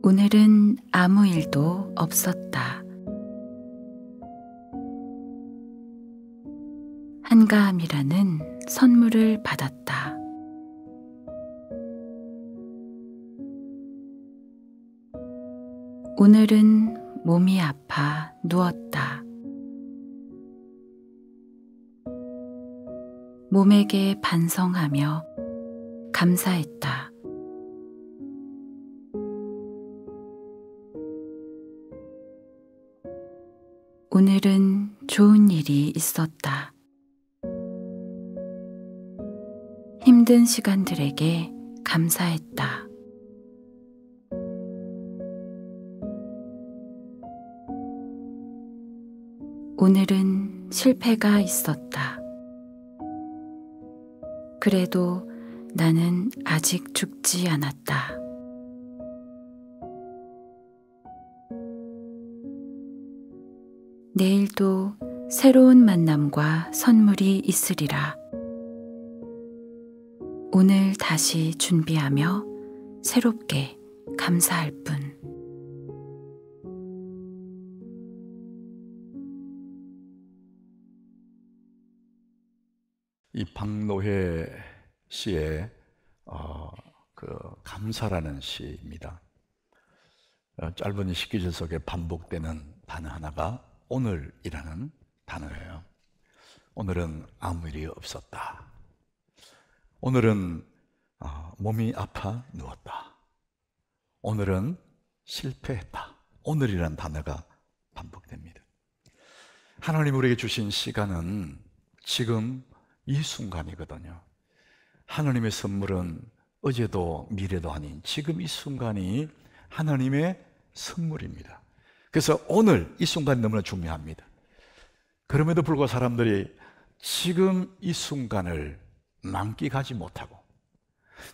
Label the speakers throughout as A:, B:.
A: 오늘은 아무 일도 없었다. 한가함이라는 선물을 받았다. 오늘은 몸이 아파 누웠다. 몸에게 반성하며 감사했다. 오늘은 좋은 일이 있었다. 힘든 시간들에게 감사했다. 오늘은 실패가 있었다. 그래도 나는 아직 죽지 않았다. 내일도 새로운 만남과 선물이 있으리라. 오늘 다시 준비하며 새롭게 감사할 뿐.
B: 이 박노해 씨의 감사라는 시입니다. 짧은 이 시기절 속에 반복되는 단어 하나가 오늘이라는 단어예요. 오늘은 아무 일이 없었다. 오늘은 몸이 아파 누웠다. 오늘은 실패했다. 오늘이라는 단어가 반복됩니다. 하나님 우리에게 주신 시간은 지금 이 순간이거든요. 하나님의 선물은 어제도 미래도 아닌 지금 이 순간이 하나님의 선물입니다. 그래서 오늘 이 순간이 너무나 중요합니다. 그럼에도 불구하고 사람들이 지금 이 순간을 만끽하지 못하고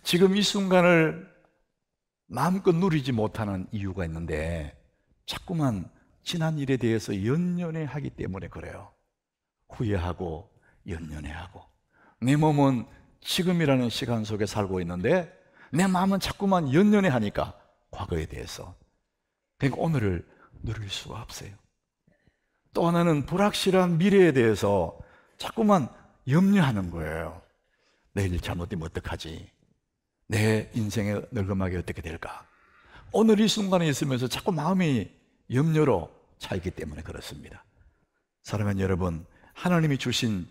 B: 지금 이 순간을 마음껏 누리지 못하는 이유가 있는데 자꾸만 지난 일에 대해서 연연해하기 때문에 그래요. 후회하고 연연해하고 내 몸은 지금이라는 시간 속에 살고 있는데 내 마음은 자꾸만 연연해하니까 과거에 대해서 그러니까 오늘을 누릴 수가 없어요. 또 하나는 불확실한 미래에 대해서 자꾸만 염려하는 거예요. 내일 잘못되면 어떡하지? 내 인생의 늙음하게 어떻게 될까? 오늘 이 순간에 있으면서 자꾸 마음이 염려로 차있기 때문에 그렇습니다. 사랑하는 여러분, 하나님이 주신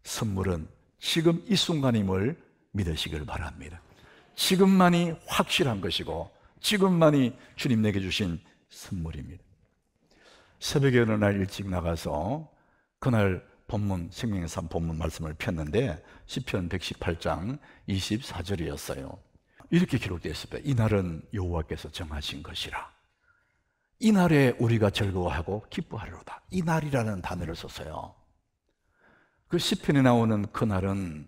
B: 선물은 지금 이 순간임을 믿으시길 바랍니다. 지금만이 확실한 것이고 지금만이 주님 내게 주신 선물입니다. 새벽에 어느 날 일찍 나가서 그날 본문 생명의 삶 본문 말씀을 폈는데 시편 118장 24절이었어요. 이렇게 기록되어 있습니다. 이날은 여호와께서 정하신 것이라. 이날에 우리가 즐거워하고 기뻐하리로다. 이날이라는 단어를 썼어요. 그 시편에 나오는 그날은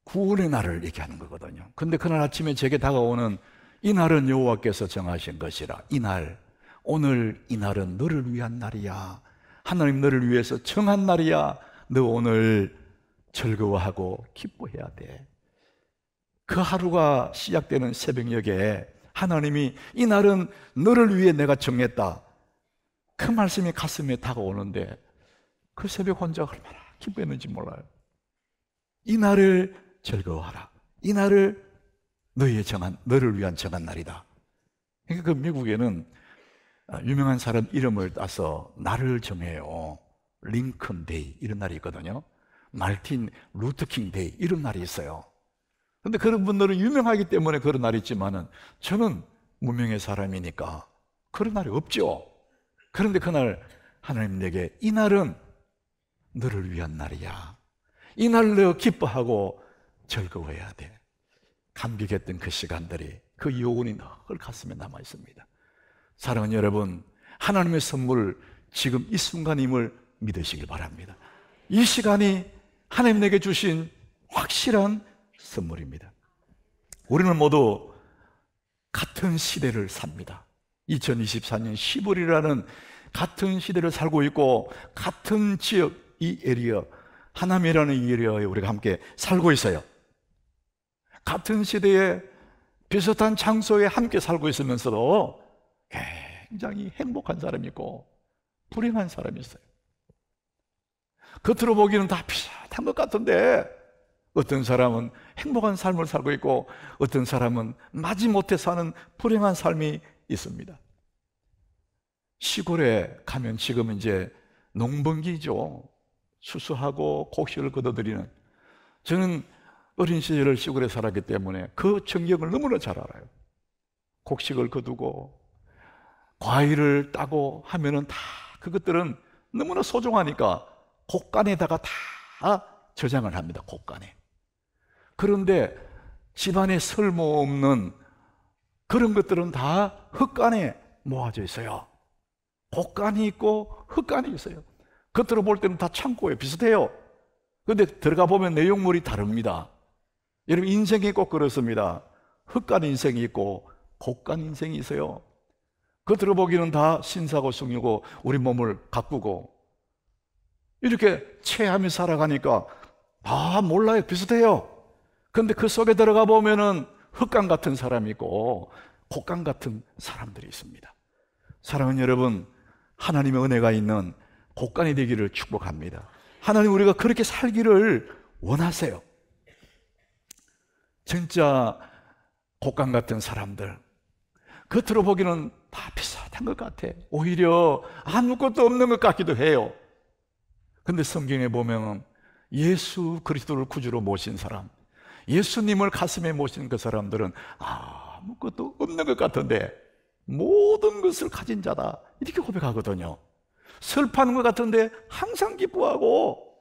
B: 구원의 날을 얘기하는 거거든요. 근데 그날 아침에 제게 다가오는 이날은 여호와께서 정하신 것이라. 이날, 오늘 이날은 너를 위한 날이야. 하나님 너를 위해서 정한 날이야. 너 오늘 즐거워하고 기뻐해야 돼. 그 하루가 시작되는 새벽녘에 하나님이 이날은 너를 위해 내가 정했다. 그 말씀이 가슴에 다가오는데 그 새벽 혼자 얼마나 기뻐했는지 몰라요. 이날을 즐거워하라. 이날을 너를 위한 정한 날이다. 그러니까 그 미국에는 유명한 사람 이름을 따서 날을 정해요. 링컨 데이 이런 날이 있거든요. 말틴 루터킹 데이 이런 날이 있어요. 그런데 그런 분들은 유명하기 때문에 그런 날이 있지만은 저는 무명의 사람이니까 그런 날이 없죠. 그런데 그날 하나님 내게 이 날은 너를 위한 날이야. 이 날로 기뻐하고 즐거워해야 돼. 감격했던 그 시간들이 그 여운이 늘 가슴에 남아 있습니다. 사랑하는 여러분, 하나님의 선물 지금 이 순간임을 믿으시길 바랍니다. 이 시간이 하나님 내게 주신 확실한 선물입니다. 우리는 모두 같은 시대를 삽니다. 2024년 10월이라는 같은 시대를 살고 있고 같은 지역, 이 에리어, 하남이라는 이 에리어에 우리가 함께 살고 있어요. 같은 시대에 비슷한 장소에 함께 살고 있으면서도 굉장히 행복한 사람이 있고 불행한 사람이 있어요. 겉으로 보기에는 다 비슷한 것 같은데 어떤 사람은 행복한 삶을 살고 있고 어떤 사람은 마지못해 사는 불행한 삶이 있습니다. 시골에 가면 지금은 이제 농번기죠. 수수하고 곡식을 거둬들이는. 저는 어린 시절을 시골에 살았기 때문에 그 전경을 너무나 잘 알아요. 곡식을 거두고 과일을 따고 하면은 다 그것들은 너무나 소중하니까 곡간에다가 다 저장을 합니다. 곡간에. 그런데 집안에 쓸모없는 그런 것들은 다 흙간에 모아져 있어요. 곡간이 있고 흙간이 있어요. 겉으로 볼 때는 다 창고예요. 비슷해요. 그런데 들어가 보면 내용물이 다릅니다. 여러분, 인생이 꼭 그렇습니다. 흙간 인생이 있고 곡간 인생이 있어요. 겉으로 보기는 다 신사고 숭이고 우리 몸을 가꾸고 이렇게 체하며 살아가니까 다 몰라요. 비슷해요. 그런데 그 속에 들어가 보면은 흙간 같은 사람이 있고 곡간 같은 사람들이 있습니다. 사랑하는 여러분, 하나님의 은혜가 있는 곡간이 되기를 축복합니다. 하나님, 우리가 그렇게 살기를 원하세요. 진짜 곡간 같은 사람들, 겉으로 보기는 다 비슷한 것 같아. 오히려 아무것도 없는 것 같기도 해요. 근데 성경에 보면 예수 그리스도를 구주로 모신 사람, 예수님을 가슴에 모신 그 사람들은 아무것도 없는 것 같은데 모든 것을 가진 자다, 이렇게 고백하거든요. 슬퍼하는 것 같은데 항상 기뻐하고,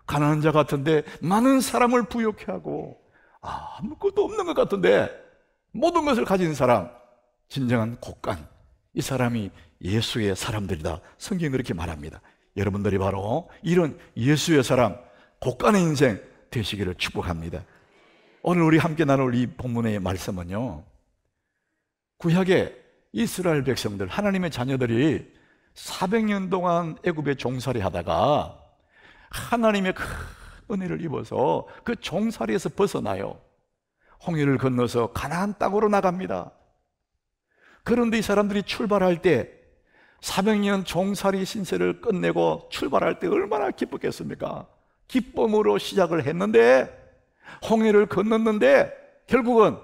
B: 가난한 자 같은데 많은 사람을 부욕해 하고, 아무것도 없는 것 같은데 모든 것을 가진 사람, 진정한 곡간, 이 사람이 예수의 사람들이다. 성경이 그렇게 말합니다. 여러분들이 바로 이런 예수의 사람, 곡간의 인생 되시기를 축복합니다. 오늘 우리 함께 나눌 이 본문의 말씀은요, 구약의 이스라엘 백성들, 하나님의 자녀들이 400년 동안 애굽에 종살이 하다가 하나님의 큰 은혜를 입어서 그 종살이에서 벗어나요. 홍해를 건너서 가나안 땅으로 나갑니다. 그런데 이 사람들이 출발할 때 400년 종살이 신세를 끝내고 출발할 때 얼마나 기뻤겠습니까? 기쁨으로 시작을 했는데, 홍해를 건넜는데 결국은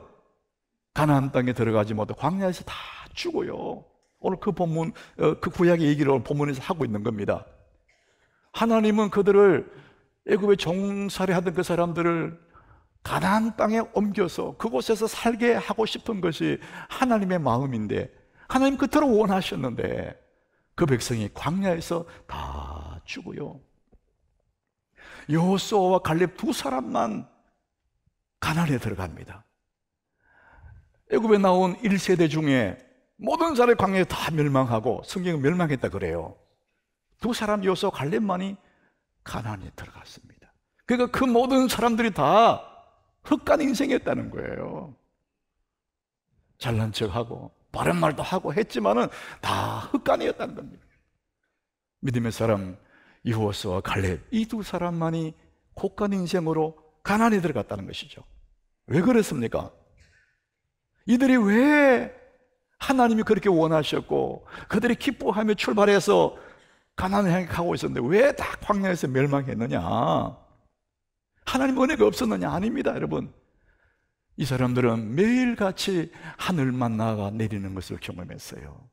B: 가나안 땅에 들어가지 못하고 광야에서 다 죽어요. 오늘 그 본문, 그 구약의 얘기를 오늘 본문에서 하고 있는 겁니다. 하나님은 그들을, 애굽에 종살이 하던 그 사람들을 가나안 땅에 옮겨서 그곳에서 살게 하고 싶은 것이 하나님의 마음인데, 하나님 그토록 원하셨는데 그 백성이 광야에서 다 죽어요. 여호수아와 갈렙 두 사람만 가나안에 들어갑니다. 애굽에 나온 1세대 중에 모든 사람이 광야에 다 멸망하고, 성경은 멸망했다 그래요. 두 사람, 여호수아와 갈렙만이 가나안에 들어갔습니다. 그러니까 그 모든 사람들이 다 흙간 인생이었다는 거예요. 잘난 척하고 바른 말도 하고 했지만은 다 흙간이었다는 겁니다. 믿음의 사람 여호수아와 갈렙, 이 두 사람만이 곡간 인생으로 가나안에 들어갔다는 것이죠. 왜 그랬습니까? 이들이 왜 하나님이 그렇게 원하셨고 그들이 기뻐하며 출발해서 가나안을 향해 가고 있었는데 왜 다 광야에서 멸망했느냐? 하나님 은혜가 없었느냐? 아닙니다, 여러분. 이 사람들은 매일같이 하늘 만나가 내리는 것을 경험했어요.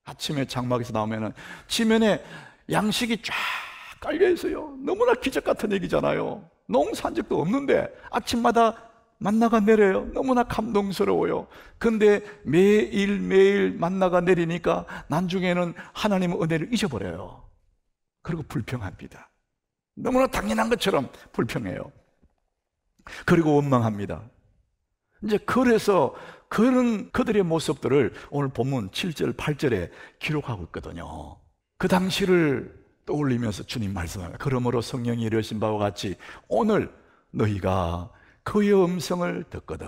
B: 아침에 장막에서 나오면은 지면에 양식이 쫙 깔려 있어요. 너무나 기적 같은 얘기잖아요. 농사한 적도 없는데 아침마다 만나가 내려요. 너무나 감동스러워요. 근데 매일매일 만나가 내리니까 나중에는 하나님의 은혜를 잊어버려요. 그리고 불평합니다. 너무나 당연한 것처럼 불평해요. 그리고 원망합니다. 이제 그래서 그런 그들의 모습들을 오늘 본문 7절, 8절에 기록하고 있거든요. 그 당시를 떠올리면서 주님 말씀합니다. 그러므로 성령이 이르신 바와 같이 오늘 너희가 그의 음성을 듣거든.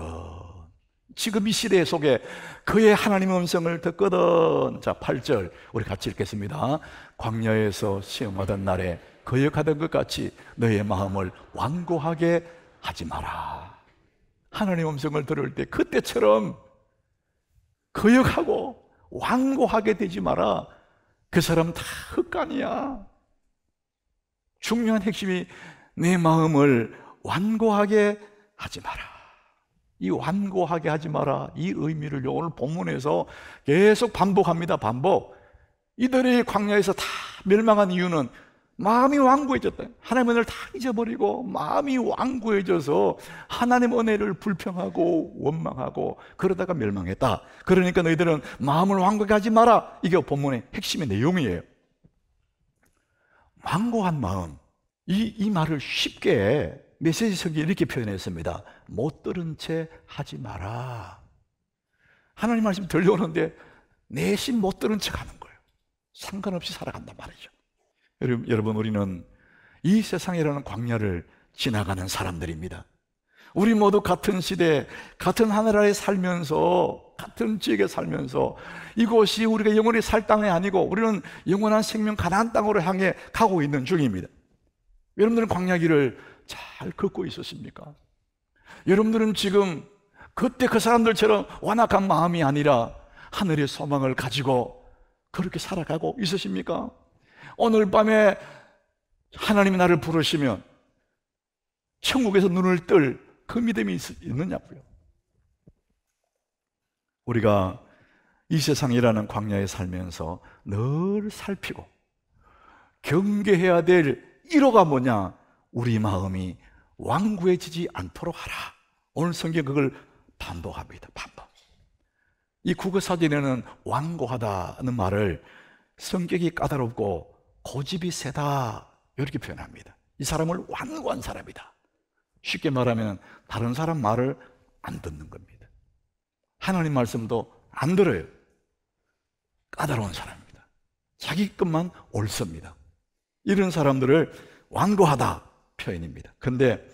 B: 지금 이 시대 속에 그의 하나님의 음성을 듣거든. 자, 8절 우리 같이 읽겠습니다. 광야에서 시험하던 날에 거역하던 것 같이 너의 마음을 완고하게 하지 마라. 하나님의 음성을 들을 때 그때처럼 거역하고 완고하게 되지 마라. 그 사람 다 흑간이야. 중요한 핵심이 내 마음을 완고하게 하지 마라. 이 완고하게 하지 마라, 이 의미를 오늘 본문에서 계속 반복합니다. 반복. 이들이 광야에서 다 멸망한 이유는 마음이 완고해졌다. 하나님의 은혜를 다 잊어버리고 마음이 완고해져서 하나님 은혜를 불평하고 원망하고 그러다가 멸망했다. 그러니까 너희들은 마음을 완고하게 하지 마라. 이게 본문의 핵심의 내용이에요. 완고한 마음, 이 말을 쉽게 메시지 성경이 이렇게 표현했습니다. 못 들은 채 하지 마라. 하나님 말씀이 들려오는데 내심 못 들은 척 하는 거예요. 상관없이 살아간단 말이죠. 여러분, 우리는 이 세상이라는 광야를 지나가는 사람들입니다. 우리 모두 같은 시대, 같은 하늘아래 살면서, 같은 지역에 살면서 이곳이 우리가 영원히 살 땅이 아니고 우리는 영원한 생명 가나안 땅으로 향해 가고 있는 중입니다. 여러분들은 광야길을 잘 걷고 있었습니까? 여러분들은 지금 그때 그 사람들처럼 완악한 마음이 아니라 하늘의 소망을 가지고 그렇게 살아가고 있으십니까? 오늘 밤에 하나님이 나를 부르시면 천국에서 눈을 뜰 그 믿음이 있느냐고요. 우리가 이 세상이라는 광야에 살면서 늘 살피고 경계해야 될 1호가 뭐냐? 우리 마음이 완고해지지 않도록 하라. 오늘 성경 그걸 반복합니다. 반복. 이 국어사전에는 완고하다는 말을 성격이 까다롭고 고집이 세다 이렇게 표현합니다. 이 사람을 완고한 사람이다. 쉽게 말하면 다른 사람 말을 안 듣는 겁니다. 하나님 말씀도 안 들어요. 까다로운 사람입니다. 자기 것만 옳습니다. 이런 사람들을 완고하다 표현입니다. 근데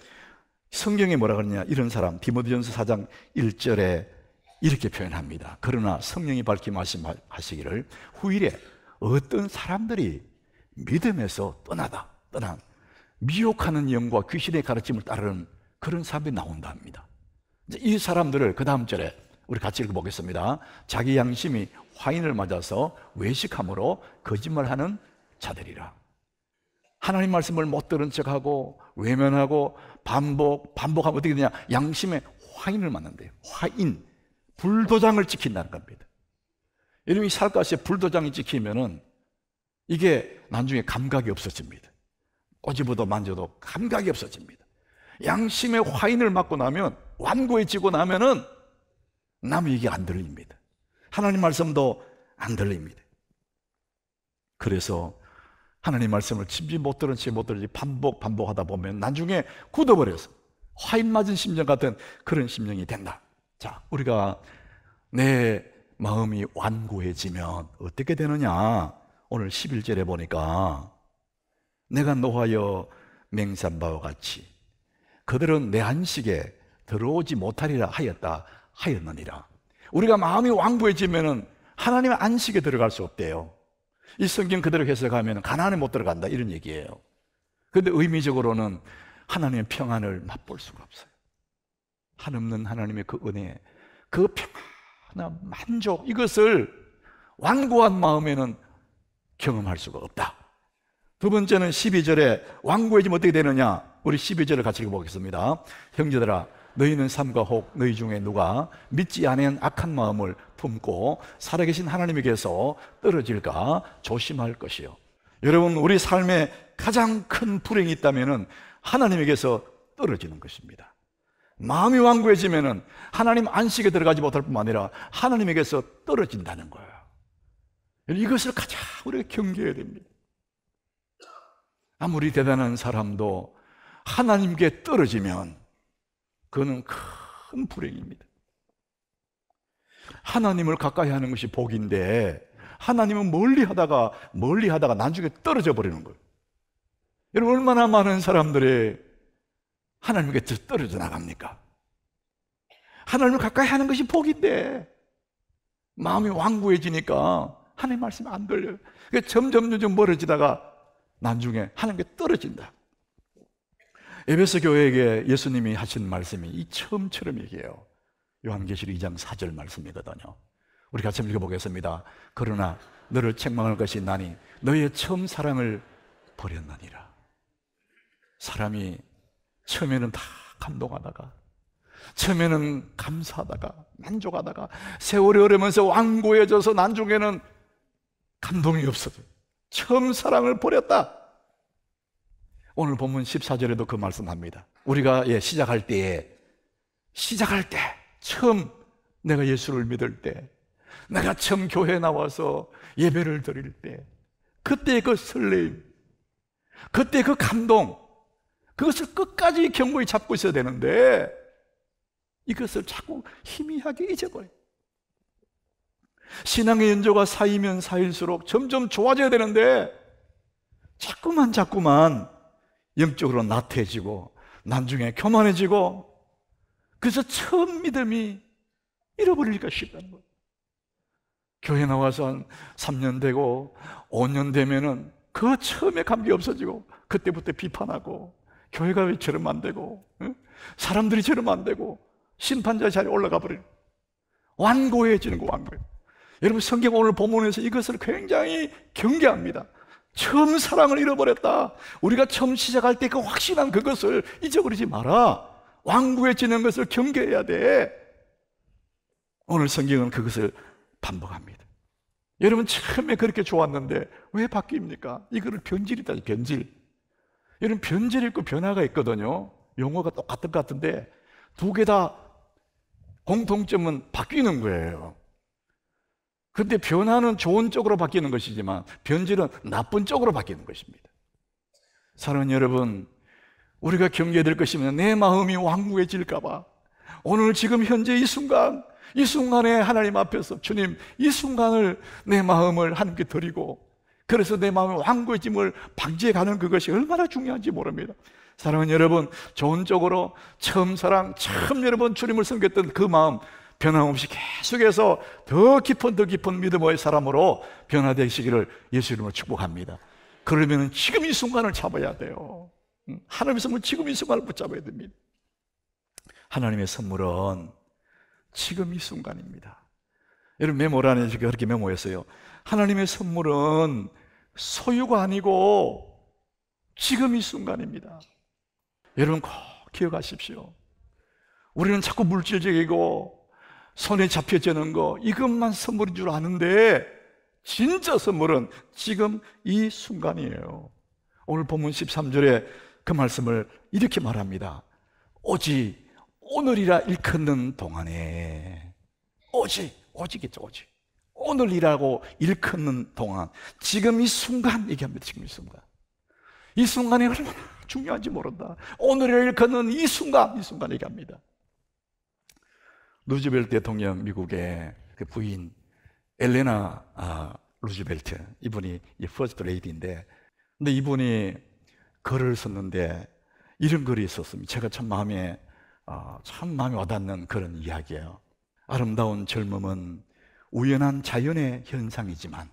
B: 성경에 뭐라 그러냐? 이런 사람 디모데전서 4장 1절에 이렇게 표현합니다. 그러나 성령이 밝히 말씀하시기를 후일에 어떤 사람들이 믿음에서 떠난 미혹하는 영과 귀신의 가르침을 따르는 그런 사람들이 나온다 합니다. 이 사람들을 그 다음 절에 우리 같이 읽어보겠습니다. 자기 양심이 화인을 맞아서 외식함으로 거짓말하는 자들이라. 하나님 말씀을 못 들은 척하고 외면하고 반복하면 어떻게 되냐? 양심에 화인을 맞는데요. 화인, 불도장을 찍힌다는 겁니다. 여러분이 살갗에 불도장이 찍히면은 이게 나중에 감각이 없어집니다. 꼬집어도 만져도 감각이 없어집니다. 양심에 화인을 맞고 나면, 완고해지고 나면은 남의 얘기 안 들립니다. 하나님 말씀도 안 들립니다. 그래서 하나님 말씀을 진지 못 들은지 반복하다 보면 나중에 굳어버려서 화인 맞은 심령 같은 그런 심령이 된다. 자, 우리가 내 마음이 완고해지면 어떻게 되느냐? 오늘 11절에 보니까 내가 노하여 맹세한 바와 같이 그들은 내 안식에 들어오지 못하리라 하였느니라. 우리가 마음이 완고해지면 하나님의 안식에 들어갈 수 없대요. 이 성경 그대로 해석하면 가나안에 못 들어간다 이런 얘기예요. 그런데 의미적으로는 하나님의 평안을 맛볼 수가 없어요. 한없는 하나님의 그 은혜, 그 평안한 만족, 이것을 완고한 마음에는 경험할 수가 없다. 두 번째는 12절에 완고해지면 어떻게 되느냐? 우리 12절을 같이 읽어보겠습니다. 형제들아, 너희는 삼가 혹 너희 중에 누가 믿지 않은 악한 마음을 품고 살아계신 하나님에게서 떨어질까 조심할 것이요. 여러분, 우리 삶에 가장 큰 불행이 있다면 하나님에게서 떨어지는 것입니다. 마음이 완고해지면 하나님 안식에 들어가지 못할 뿐만 아니라 하나님에게서 떨어진다는 거예요. 이것을 가장 우리가 경계해야 됩니다. 아무리 대단한 사람도 하나님께 떨어지면 그거는 큰 불행입니다. 하나님을 가까이 하는 것이 복인데 하나님은 멀리 하다가 나중에 떨어져 버리는 거예요. 여러분, 얼마나 많은 사람들이 하나님께 떨어져 나갑니까? 하나님을 가까이 하는 것이 복인데 마음이 완고해지니까 하나님 말씀이 안 들려요. 점점 멀어지다가 나중에 하나님께 떨어진다. 에베소 교회에게 예수님이 하신 말씀이 이 처음처럼 얘기해요. 요한계시록 2장 4절 말씀이거든요. 우리 같이 읽어보겠습니다. 그러나 너를 책망할 것이 나니 너의 처음 사랑을 버렸느니라. 사람이 처음에는 다 감동하다가, 처음에는 감사하다가, 만족하다가, 세월이 흐르면서 완고해져서 나중에는 감동이 없어져. 처음 사랑을 버렸다. 오늘 본문 14절에도 그 말씀합니다. 우리가 시작할 때 처음 내가 예수를 믿을 때, 내가 처음 교회에 나와서 예배를 드릴 때, 그때 그 설레임, 그때 그 감동, 그것을 끝까지 견고히 잡고 있어야 되는데 이것을 자꾸 희미하게 잊어버려요. 신앙의 연조가 쌓이면 쌓일수록 점점 좋아져야 되는데 자꾸만 영적으로 나태해지고 나중에 교만해지고, 그래서 처음 믿음이 잃어버리기가 쉽다는 거예요. 교회 나와서 한 3년 되고 5년 되면은 그 처음에 감기 없어지고, 그때부터 비판하고, 교회가 왜 저러면 안 되고, 사람들이 저러면 안 되고, 심판자 자리에 올라가 버려요. 완고해지는 거, 완고해. 여러분, 성경 오늘 본문에서 이것을 굉장히 경계합니다. 처음 사랑을 잃어버렸다. 우리가 처음 시작할 때 그 확신한 그것을 잊어버리지 마라. 완고해지는 것을 경계해야 돼. 오늘 성경은 그것을 반복합니다. 여러분, 처음에 그렇게 좋았는데 왜 바뀝니까? 이거를 변질이다, 변질. 여러분, 변질이 있고 변화가 있거든요. 용어가 똑같은 것 같은데 두 개 다 공통점은 바뀌는 거예요. 그런데 변화는 좋은 쪽으로 바뀌는 것이지만 변질은 나쁜 쪽으로 바뀌는 것입니다. 사랑하는 여러분, 우리가 경계해야 될 것이면 내 마음이 완고해질까 봐 오늘 지금 현재 이 순간에 하나님 앞에서 주님, 이 순간을 내 마음을 하나님께 드리고, 그래서 내 마음의 완고해짐을 방지해 가는 그것이 얼마나 중요한지 모릅니다. 사랑하는 여러분, 좋은 쪽으로 처음 여러분 주님을 섬겼던 그 마음 변함없이 계속해서 더 깊은 믿음의 사람으로 변화되시기를 예수 이름으로 축복합니다. 그러면 지금 이 순간을 잡아야 돼요. 하나님의 선물, 지금 이 순간을 붙잡아야 됩니다. 하나님의 선물은 지금 이 순간입니다. 여러분, 메모란에 그렇게 메모했어요. 하나님의 선물은 소유가 아니고 지금 이 순간입니다. 여러분, 꼭 기억하십시오. 우리는 자꾸 물질적이고 손에 잡혀지는 거, 이것만 선물인 줄 아는데 진짜 선물은 지금 이 순간이에요. 오늘 본문 13절에 그 말씀을 이렇게 말합니다. 오직 오늘이라 일컫는 동안에, 오직이죠, 오직. 오늘이라고 일컫는 동안, 지금 이 순간 얘기합니다. 지금 이 순간. 이 순간이 얼마나 중요한지 모른다. 오늘이라 일컫는 이 순간 얘기합니다. 루즈벨트 대통령, 미국의 그 부인 엘레나 루즈벨트, 이분이 퍼스트 레이디인데, 근데 이분이 글을 썼는데 이런 글이 있었습니다. 제가 참 마음에 와닿는 그런 이야기예요. 아름다운 젊음은 우연한 자연의 현상이지만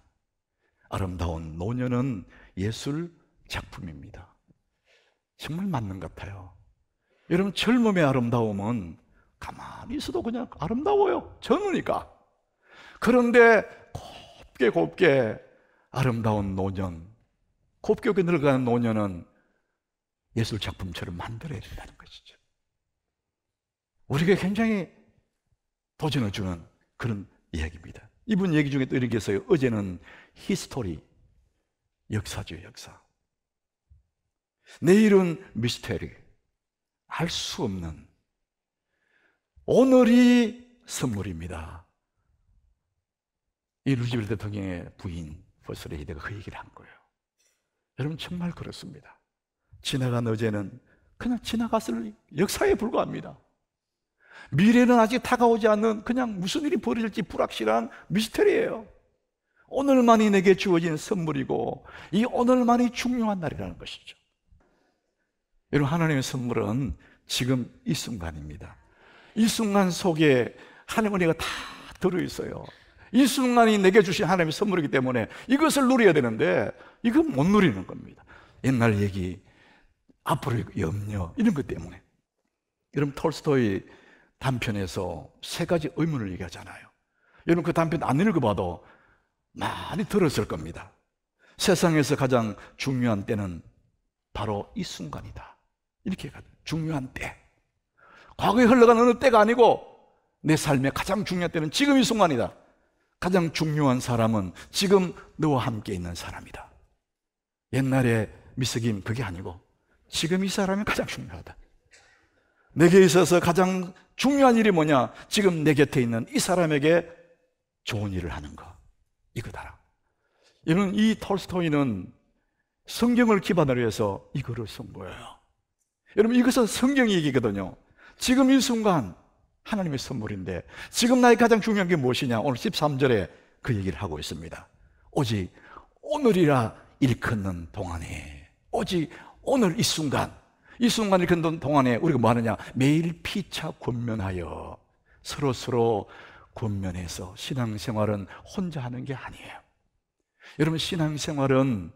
B: 아름다운 노년은 예술 작품입니다. 정말 맞는 것 같아요. 여러분, 젊음의 아름다움은 가만히 있어도 그냥 아름다워요. 젊으니까. 그런데 곱게 아름다운 노년, 곱게 늙어가는 노년은 예술 작품처럼 만들어야 된다는 것이죠. 우리에게 굉장히 도전을 주는 그런 이야기입니다. 이분 얘기 중에 또 이런 게 있어요. 어제는 히스토리, 역사죠, 역사. 내일은 미스테리, 알 수 없는. 오늘이 선물입니다. 이 루즈벨트 대통령의 부인 퍼스트 레이디가 그 얘기를 한 거예요. 여러분, 정말 그렇습니다. 지나간 어제는 그냥 지나갔을 역사에 불과합니다. 미래는 아직 다가오지 않는, 그냥 무슨 일이 벌어질지 불확실한 미스터리예요. 오늘만이 내게 주어진 선물이고 이 오늘만이 중요한 날이라는 것이죠. 여러분, 하나님의 선물은 지금 이 순간입니다. 이 순간 속에 하나님의 은혜가 다 들어있어요. 이 순간이 내게 주신 하나님의 선물이기 때문에 이것을 누려야 되는데 이건 못 누리는 겁니다. 옛날 얘기, 앞으로의 염려, 이런 것 때문에. 여러분, 톨스토이 단편에서 세 가지 의문을 얘기하잖아요. 여러분 그 단편 안 읽어봐도 많이 들었을 겁니다. 세상에서 가장 중요한 때는 바로 이 순간이다. 이렇게 중요한 때. 과거에 흘러간 어느 때가 아니고 내 삶의 가장 중요한 때는 지금 이 순간이다. 가장 중요한 사람은 지금 너와 함께 있는 사람이다. 옛날에 미스김 그게 아니고 지금 이 사람이 가장 중요하다. 내게 있어서 가장 중요한 일이 뭐냐? 지금 내 곁에 있는 이 사람에게 좋은 일을 하는 거, 이거다. 여러분, 이 톨스토이는 성경을 기반으로 해서 이거를 쓴 거예요. 여러분, 이것은 성경 얘기거든요. 지금 이 순간 하나님의 선물인데 지금 나의 가장 중요한 게 무엇이냐? 오늘 13절에 그 얘기를 하고 있습니다. 오직 오늘이라 일컫는 동안에, 오직 오늘 이 순간 일컫는 동안에 우리가 뭐 하느냐? 매일 피차 권면하여 서로 권면해서. 신앙생활은 혼자 하는 게 아니에요. 여러분, 신앙생활은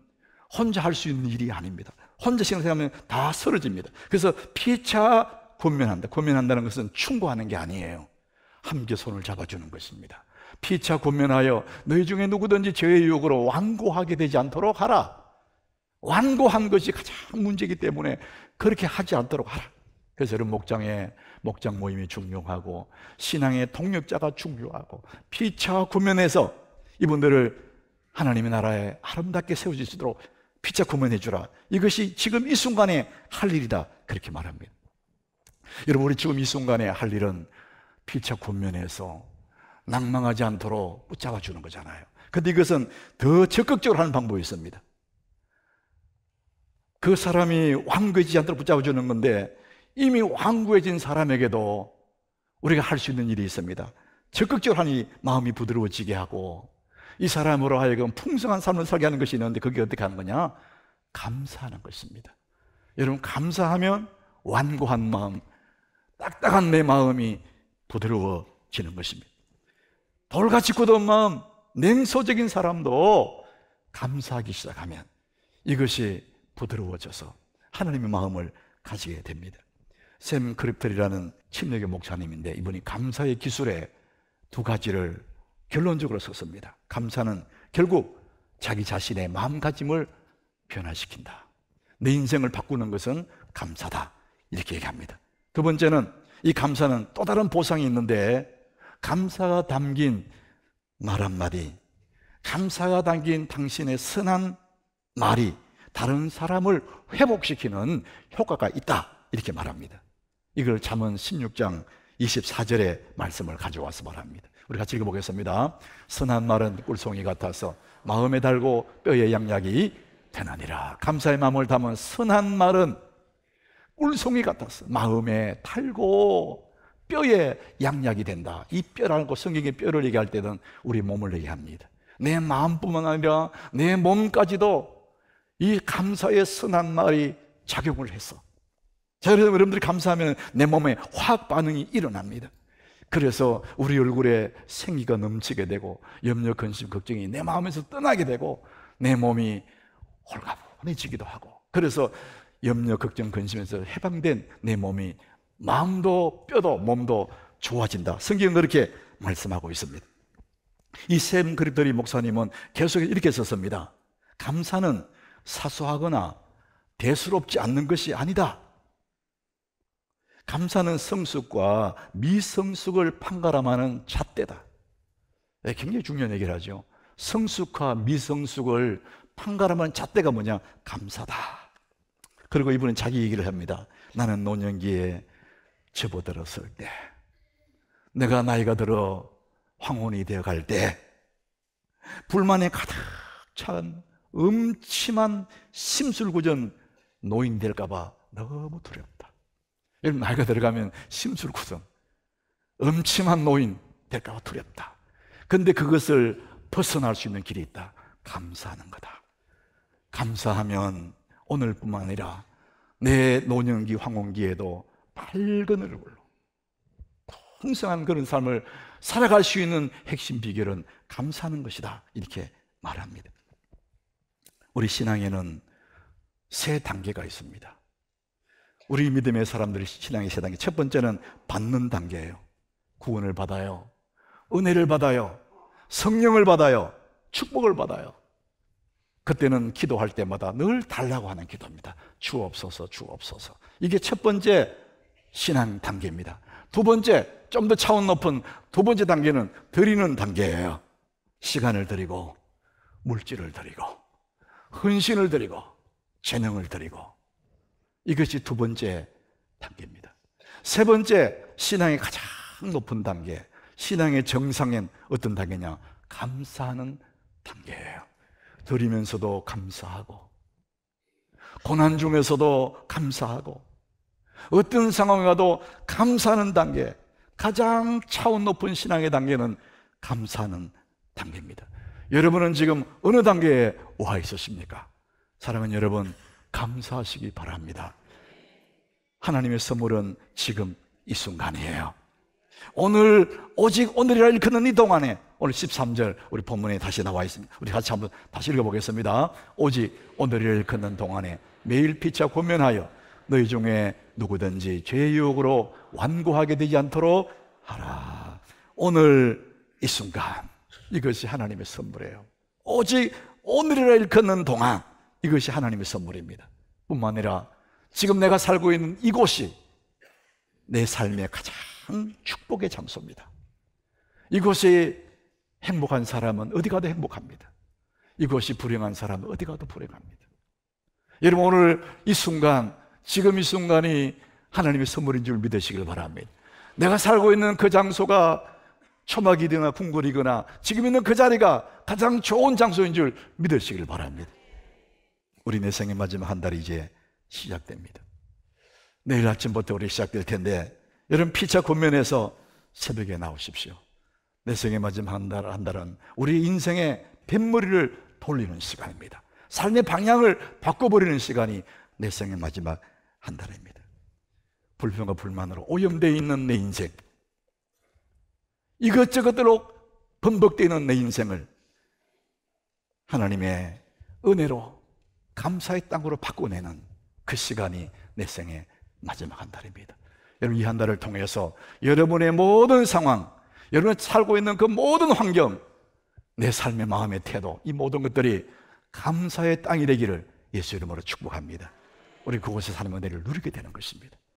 B: 혼자 할 수 있는 일이 아닙니다. 혼자 신앙생활하면 다 쓰러집니다. 그래서 피차 권면한다. 권면한다는 것은 충고하는 게 아니에요. 함께 손을 잡아주는 것입니다. 피차 권면하여 너희 중에 누구든지 죄의 유혹으로 완고하게 되지 않도록 하라. 완고한 것이 가장 문제이기 때문에 그렇게 하지 않도록 하라. 그래서 여러분, 목장 모임이 중요하고 신앙의 동력자가 중요하고 피차 권면해서 이분들을 하나님의 나라에 아름답게 세워질 수 있도록 피차 권면해 주라. 이것이 지금 이 순간에 할 일이다. 그렇게 말합니다. 여러분, 우리 지금 이 순간에 할 일은 피차 권면해서 낭망하지 않도록 붙잡아 주는 거잖아요. 그런데 이것은 더 적극적으로 하는 방법이 있습니다. 그 사람이 완고해지지 않도록 붙잡아 주는 건데 이미 완고해진 사람에게도 우리가 할 수 있는 일이 있습니다. 적극적으로 하니 마음이 부드러워지게 하고 이 사람으로 하여금 풍성한 삶을 살게 하는 것이 있는데 그게 어떻게 하는 거냐? 감사하는 것입니다. 여러분, 감사하면 완고한 마음, 딱딱한 내 마음이 부드러워지는 것입니다. 돌같이 굳은 마음, 냉소적인 사람도 감사하기 시작하면 이것이 부드러워져서 하나님의 마음을 가지게 됩니다. 샘 크립틀이라는 침례교 목사님인데 이분이 감사의 기술에 두 가지를 결론적으로 썼습니다. 감사는 결국 자기 자신의 마음가짐을 변화시킨다. 내 인생을 바꾸는 것은 감사다. 이렇게 얘기합니다. 두 번째는 이 감사는 또 다른 보상이 있는데 감사가 담긴 말 한마디, 감사가 담긴 당신의 선한 말이 다른 사람을 회복시키는 효과가 있다. 이렇게 말합니다. 이걸 잠언 16장 24절의 말씀을 가져와서 말합니다. 우리 같이 읽어보겠습니다. 선한 말은 꿀송이 같아서 마음에 달고 뼈에 양약이 되나니라. 감사의 마음을 담은 선한 말은 꿀송이 같아서 마음에 달고 뼈에 양약이 된다. 이 뼈라는 거, 성경의 뼈를 얘기할 때는 우리 몸을 얘기합니다. 내 마음뿐만 아니라 내 몸까지도 이 감사의 선한 말이 작용을 해서, 자, 그래서 여러분들이 감사하면 내 몸에 화학 반응이 일어납니다. 그래서 우리 얼굴에 생기가 넘치게 되고 염려, 근심, 걱정이 내 마음에서 떠나게 되고 내 몸이 홀가분해지기도 하고, 그래서 염려, 걱정, 근심에서 해방된 내 몸이 마음도 뼈도 몸도 좋아진다. 성경은 그렇게 말씀하고 있습니다. 이 샘 그리터리 목사님은 계속 이렇게 썼습니다. 감사는 사소하거나 대수롭지 않는 것이 아니다. 감사는 성숙과 미성숙을 판가름하는 잣대다. 굉장히 중요한 얘기를 하죠. 성숙과 미성숙을 판가름하는 잣대가 뭐냐? 감사다. 그리고 이분은 자기 얘기를 합니다. 나는 노년기에 접어들었을 때, 내가 나이가 들어 황혼이 되어갈 때 불만에 가득 찬 음침한 심술궂은 노인 될까 봐 너무 두렵다. 여러분, 나이가 들어가면 심술궂은 음침한 노인 될까 봐 두렵다. 그런데 그것을 벗어날 수 있는 길이 있다. 감사하는 거다. 감사하면 오늘뿐만 아니라 내 노년기 황혼기에도 밝은 얼굴로 풍성한 그런 삶을 살아갈 수 있는 핵심 비결은 감사하는 것이다. 이렇게 말합니다. 우리 신앙에는 세 단계가 있습니다. 우리 믿음의 사람들의 신앙의 세 단계. 첫 번째는 받는 단계예요. 구원을 받아요. 은혜를 받아요. 성령을 받아요. 축복을 받아요. 그때는 기도할 때마다 늘 달라고 하는 기도입니다. 주옵소서, 주옵소서. 이게 첫 번째 신앙 단계입니다. 두 번째, 좀 더 차원 높은 두 번째 단계는 드리는 단계예요. 시간을 드리고, 물질을 드리고, 헌신을 드리고, 재능을 드리고. 이것이 두 번째 단계입니다. 세 번째, 신앙의 가장 높은 단계, 신앙의 정상엔 어떤 단계냐? 감사하는 단계예요. 드리면서도 감사하고, 고난 중에서도 감사하고, 어떤 상황에 가도 감사하는 단계, 가장 차원 높은 신앙의 단계는 감사하는 단계입니다. 여러분은 지금 어느 단계에 와 있으십니까? 사랑하는 여러분, 감사하시기 바랍니다. 하나님의 선물은 지금 이 순간이에요. 오늘, 오직 오늘이라 일컫는 이 동안에, 오늘 13절 우리 본문에 다시 나와 있습니다. 우리 같이 한번 다시 읽어보겠습니다. 오직 오늘이라 일컫는 동안에 매일 피차 권면하여 너희 중에 누구든지 죄의 유혹으로 완고하게 되지 않도록 하라. 오늘 이 순간, 이것이 하나님의 선물이에요. 오직 오늘이라 일컫는 동안, 이것이 하나님의 선물입니다. 뿐만 아니라 지금 내가 살고 있는 이곳이 내 삶의 가장 축복의 장소입니다. 이곳이 행복한 사람은 어디 가도 행복합니다. 이곳이 불행한 사람은 어디 가도 불행합니다. 여러분, 오늘 이 순간, 지금 이 순간이 하나님의 선물인 줄 믿으시길 바랍니다. 내가 살고 있는 그 장소가 초막이거나 궁궐이거나 지금 있는 그 자리가 가장 좋은 장소인 줄 믿으시길 바랍니다. 우리 내 생의 마지막 한 달이 이제 시작됩니다. 내일 아침부터 우리 시작될 텐데, 여러분 피차 권면해서 새벽에 나오십시오. 내 생의 마지막 한 달은 우리 인생의 뱃머리를 돌리는 시간입니다. 삶의 방향을 바꿔버리는 시간이 내 생의 마지막 한 달입니다. 불평과 불만으로 오염되어 있는 내 인생, 이것저것으로 번복되어 있는 내 인생을 하나님의 은혜로 감사의 땅으로 바꿔내는 그 시간이 내 생의 마지막 한 달입니다. 여러분, 이 한 달을 통해서 여러분의 모든 상황, 여러분이 살고 있는 그 모든 환경, 내 삶의 마음의 태도, 이 모든 것들이 감사의 땅이 되기를 예수 이름으로 축복합니다. 우리 그곳에 사는 은혜를 누리게 되는 것입니다.